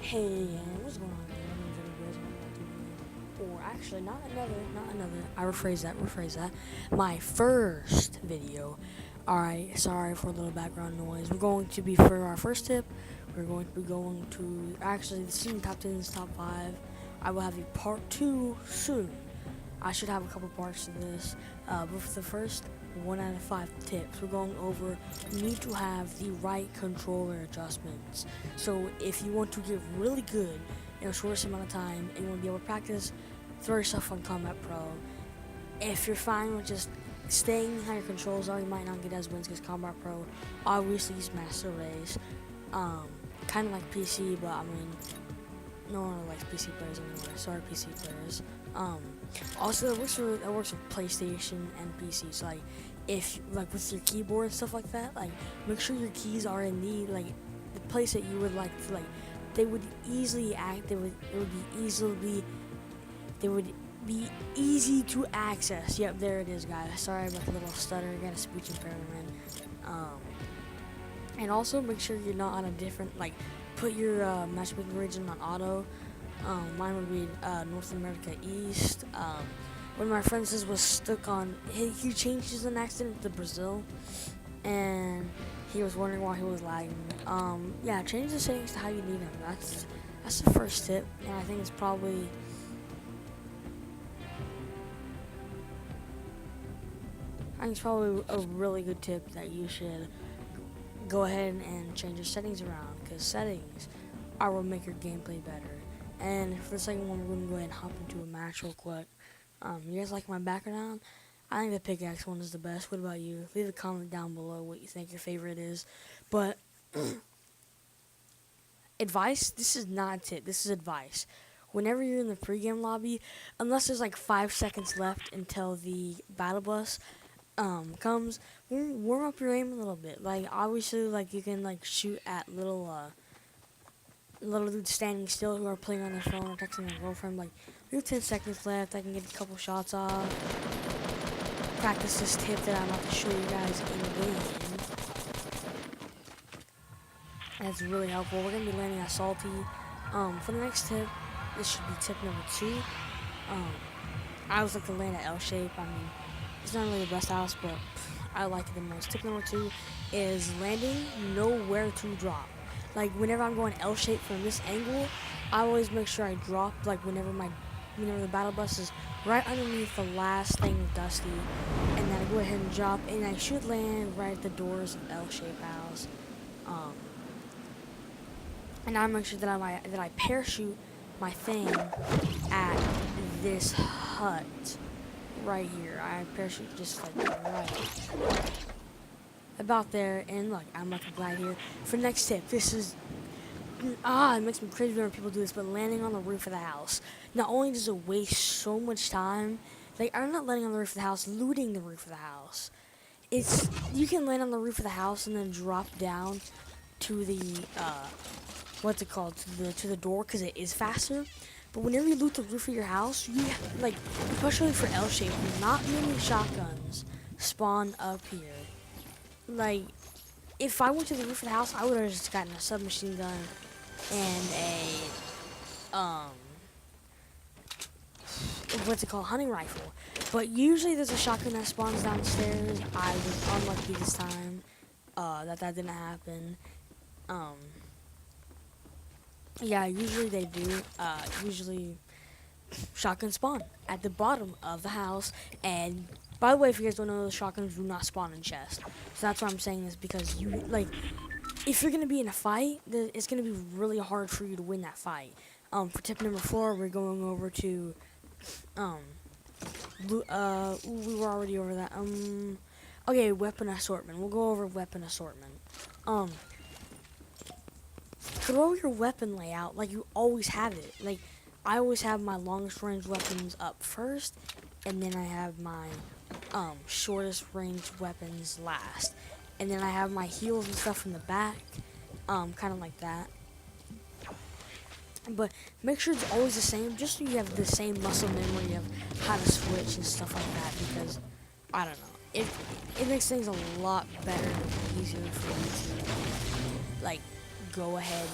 Hey, what's going on, or actually, not another. I rephrase that. My first video. Alright, sorry for a little background noise. We're going to be, for our first tip, we're going to be going to, actually, this is in top 10, top 5. I will have a part 2 soon. I should have a couple parts to this, but for the first 1 out of 5 tips, we're going over, you need to have the right controller adjustments. So if you want to get really good in a shortest amount of time and you want to be able to practice, throw yourself on Combat Pro. If you're fine with just staying how your controls are, you might not get as wins because Combat Pro obviously is master race. Kind of like PC, but I mean, no one really likes PC players anyway. Sorry, PC players. Also, it works with PlayStation and PC. So like, if like with your keyboard and stuff like that, like make sure your keys are in the place that you would like to, like they would easily act. They would be easy to access. Yep, there it is, guys. Sorry about the little stutter. I got a speech impairment. And also make sure you're not on a different, like, put your matchmaking region on auto. Mine would be North America East. One of my friends was stuck on, he changed his an accident to Brazil, and he was wondering why he was lagging. Yeah, change the settings to how you need them. That's the first tip, and I think it's probably a really good tip that you should go ahead and change your settings around, because settings are what make your gameplay better. And for the second one, we're going to go ahead and hop into a match real quick. You guys like my background? I think the pickaxe one is the best. What about you? Leave a comment down below what you think your favorite is. But advice, this is not a tip, this is advice. Whenever you're in the pregame lobby, unless there's like 5 seconds left until the battle bus comes, warm up your aim a little bit. Like, obviously, like, you can like shoot at little dudes standing still who are playing on their phone or texting their girlfriend. Like, we have 10 seconds left, I can get a couple shots off. Practice this tip that I'm about to show you guys in game. That's really helpful. We're gonna be landing at Salty. For the next tip, this should be tip number 2. I always like to land at L shape. I mean, it's not really the best house, but I like it the most. Tip number 2 is landing, know where to drop. Like, whenever I'm going L shape from this angle, I always make sure I drop, like, whenever the battle bus is right underneath the last thing with Dusty, and then I go ahead and drop, and I should land right at the doors of L shape house. And I make sure that I parachute my thing at this hut right here. I parachute just like right about there, and look, I'm like a glide here. For the next tip, this is it makes me crazy when people do this, but landing on the roof of the house. Not only does it waste so much time, like, I'm not landing on the roof of the house, looting the roof of the house. You can land on the roof of the house and then drop down to the what's it called, to the door, because it is faster. But whenever you loot the roof of your house, you like, especially for L shape, not many shotguns spawn up here. Like, if I went to the roof of the house, I would have just gotten a submachine gun and a what's it called, hunting rifle. But usually there's a shotgun that spawns downstairs. I was unlucky this time that didn't happen. Yeah, usually they do. Usually shotguns spawn at the bottom of the house. And by the way, if you guys don't know, the shotguns do not spawn in chests. So that's why I'm saying this, because you, like, if you're gonna be in a fight, it's gonna be really hard for you to win that fight. For tip number 4, we're going over to we were already over that. Okay, weapon assortment. We'll go over weapon assortment. Throw your weapon layout like you always have it. Like, I always have my longest range weapons up first, and then I have my shortest range weapons last, and then I have my heals and stuff in the back, kind of like that. But make sure it's always the same, just so you have the same muscle memory of how to switch and stuff like that, because I don't know, it makes things a lot better and easier for you to, like, go ahead and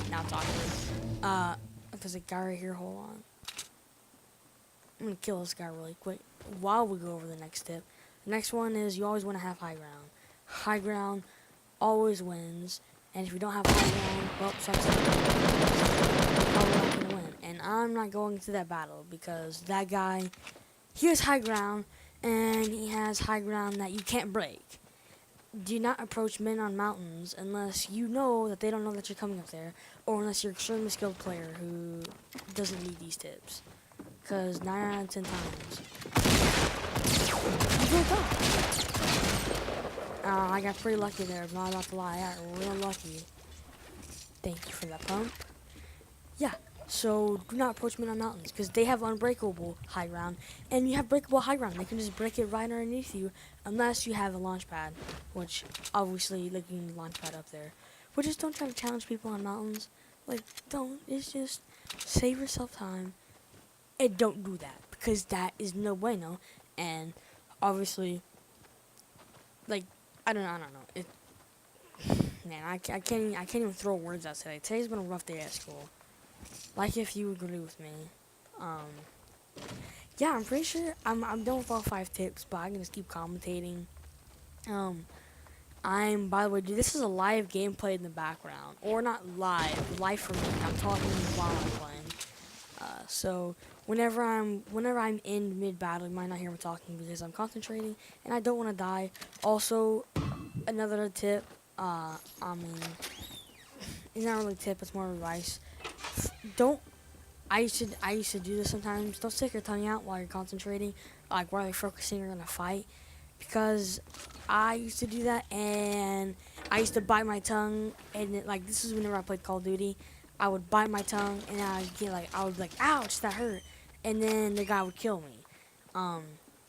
Now it's awkward. There's a guy right here. Hold on. I'm gonna kill this guy really quick while we go over the next tip. The next one is you always want to have high ground. High ground always wins, and if you don't have high ground, well, sucks. You're probably not gonna win. And I'm not going to that battle because that guy, he has high ground, and he has high ground that you can't break. Do not approach men on mountains unless you know that they don't know that you're coming up there, or unless you're an extremely skilled player who doesn't need these tips. Because 9 out of 10 times, you don't die. I got pretty lucky there, I'm not about to lie. I got real lucky. Thank you for that pump. Yeah, so do not approach men on mountains, because they have unbreakable high ground, and you have breakable high ground. They can just break it right underneath you, unless you have a launch pad, which, obviously, like, you can launch pad up there. But just don't try to challenge people on mountains. Like, don't. It's just, save yourself time. And don't do that, because that is no bueno. And obviously, like, I don't know. Man, I can't even throw words out today. Today's been a rough day at school. Like, if you agree with me. Yeah, I'm pretty sure I'm done with all 5 tips, but I can just keep commentating. By the way, dude, this is a live gameplay in the background, or not live for me. I'm talking while I'm playing. So whenever I'm in mid battle, you might not hear me talking because I'm concentrating and I don't want to die. Also, another tip. I mean, it's not really a tip. It's more advice. Don't. I used to do this sometimes. Don't stick your tongue out while you're concentrating, like while you're focusing on a fight, because I used to do that and I used to bite my tongue, and like this is whenever I played Call of Duty. I would bite my tongue and I would be like, ouch, that hurt, and then the guy would kill me,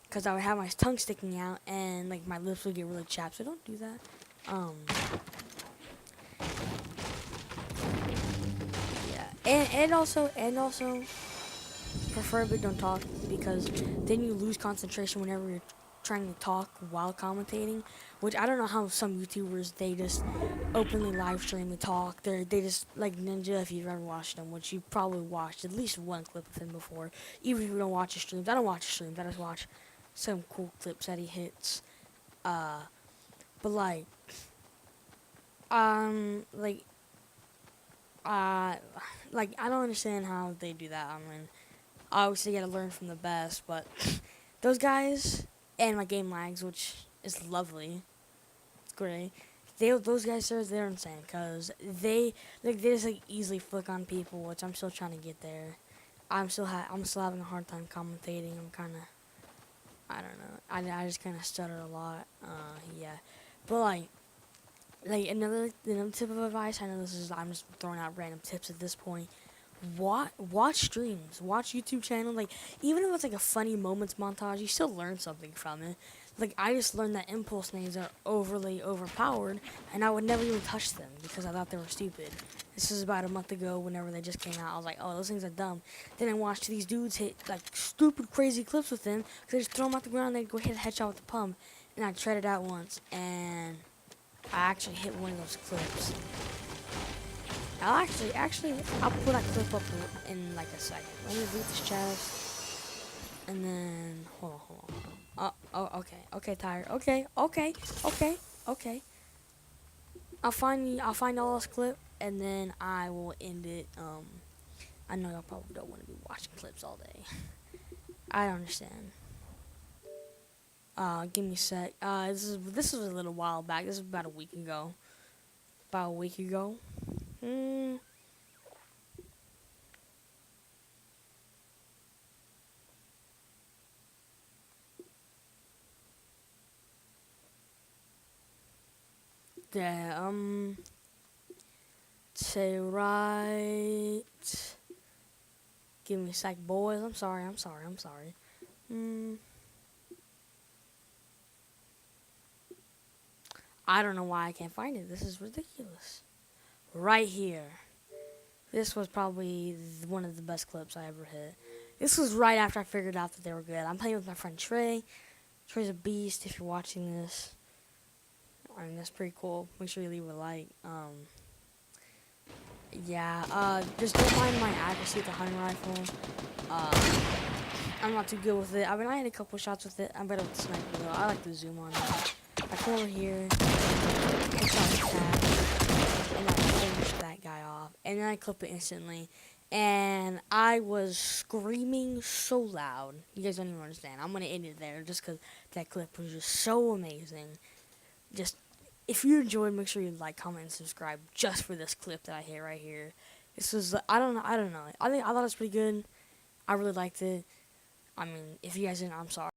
because I would have my tongue sticking out and like my lips would get really chapped. So don't do that. Yeah, and also preferably don't talk, because then you lose concentration whenever you're trying to talk while commentating, which I don't know how some YouTubers, they just openly live stream the talk. They just, like Ninja, if you've ever watched him, which you probably watched at least one clip of him before, even if you don't watch his streams. I don't watch his streams, I just watch some cool clips that he hits. But like, like I don't understand how they do that. I mean, obviously you gotta learn from the best, but those guys, and my game lags, which is lovely, it's great. Those guys, they're insane, cause they just like easily flick on people, which I'm still trying to get there. I'm still having a hard time commentating. I'm kind of, I don't know. I just kind of stutter a lot. Yeah, but like another tip of advice. I know I'm just throwing out random tips at this point. Watch streams, watch YouTube channel. Like, even if it's like a funny moments montage, you still learn something from it. Like, I just learned that impulse names are overly overpowered, and I would never even touch them because I thought they were stupid. This was about a month ago. Whenever they just came out, I was like, oh, those things are dumb. Then I watched these dudes hit like stupid crazy clips with them, because they just throw them out the ground and they go hit a headshot with the pump. And I tried it out once, and I actually hit one of those clips. I'll pull that clip up in like a second. Let me loot this chest, and then hold on. Okay, tired. Okay. I'll find all this clip, and then I will end it. I know y'all probably don't want to be watching clips all day. I understand. Give me a sec. This was a little while back. This was about a week ago. Yeah, say right. Give me a sec, boys. I'm sorry. I don't know why I can't find it. This is ridiculous. Right here. This was probably one of the best clips I ever hit. This was right after I figured out that they were good. I'm playing with my friend Trey. Trey's a beast if you're watching this. I mean, that's pretty cool. Make sure you leave a like. Yeah, just don't mind my accuracy with the hunting rifle. I'm not too good with it. I mean, I had a couple shots with it. I'm better with the sniper though. I like to zoom on that. I come over here, I shot the cat, and I finished that guy off. And then I clip it instantly. And I was screaming so loud. You guys don't even understand. I'm gonna end it there just because that clip was just so amazing. Just if you enjoyed, make sure you like, comment, and subscribe just for this clip that I hit right here. This was I don't know. I thought it was pretty good. I really liked it. I mean, if you guys didn't, I'm sorry.